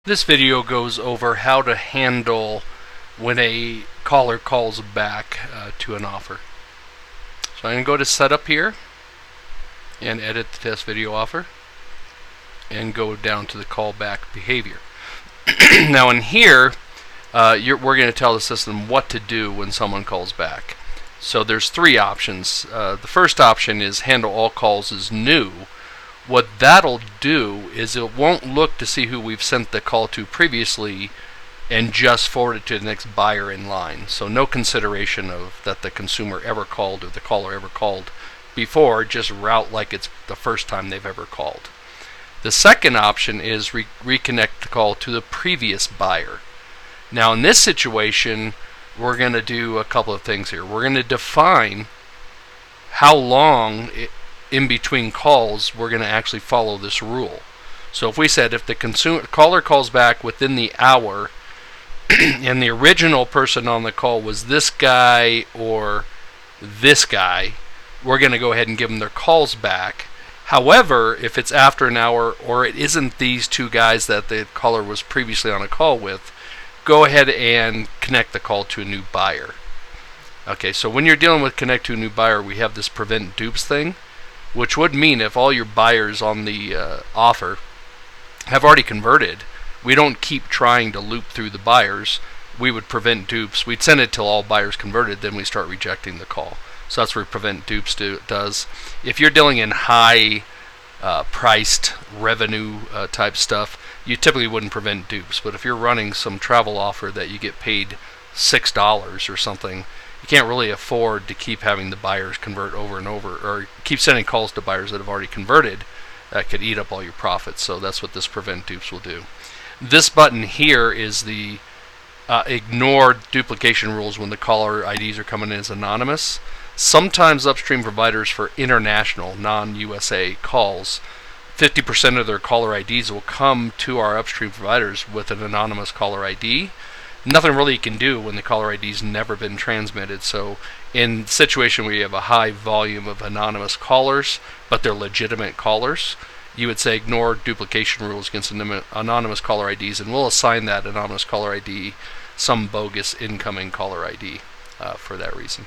This video goes over how to handle when a caller calls back to an offer. So I'm going to go to Setup here and edit the test video offer and go down to the callback behavior. Now in here, we're going to tell the system what to do when someone calls back. So there's three options. The first option is handle all calls as new. What that'll do is it won't look to see who we've sent the call to previously and just forward it to the next buyer in line. So no consideration of that the consumer ever called or the caller ever called before, just route like it's the first time they've ever called. The second option is reconnect the call to the previous buyer. Now in this situation, we're going to do a couple of things here. We're going to define how long in between calls we're going to actually follow this rule. So if we said if the caller calls back within the hour and the original person on the call was this guy or this guy, we're going to go ahead and give them their calls back. However, if it's after an hour or it isn't these two guys that the caller was previously on a call with, go ahead and connect the call to a new buyer. Okay, so when you're dealing with connect to a new buyer, we have this prevent dupes thing, which would mean if all your buyers on the offer have already converted, we don't keep trying to loop through the buyers. We would prevent dupes. We'd send it till all buyers converted, then we start rejecting the call. So that's what prevent dupes does. If you're dealing in high priced revenue type stuff, you typically wouldn't prevent dupes. But if you're running some travel offer that you get paid $6 or something, you can't really afford to keep having the buyers convert over and over, or keep sending calls to buyers that have already converted. That could eat up all your profits. So that's what this prevent dupes will do. This button here is the ignore duplication rules when the caller IDs are coming in as anonymous. Sometimes upstream providers for international, non-USA calls, 50% of their caller IDs will come to our upstream providers with an anonymous caller ID. Nothing really you can do when the caller ID's never been transmitted. So in a situation where you have a high volume of anonymous callers, but they're legitimate callers, you would say ignore duplication rules against anonymous caller IDs, and we'll assign that anonymous caller ID some bogus incoming caller ID for that reason.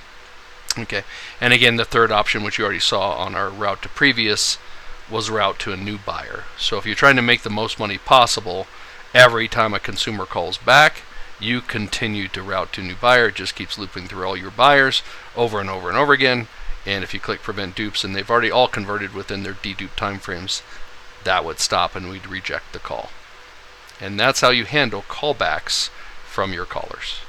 Okay, and again, the third option, which you already saw on our route to previous, was route to a new buyer. So if you're trying to make the most money possible, every time a consumer calls back, you continue to route to new buyer. It just keeps looping through all your buyers over and over and over again. And if you click prevent dupes and they've already all converted within their dedupe timeframes, that would stop and we'd reject the call. And that's how you handle callbacks from your callers.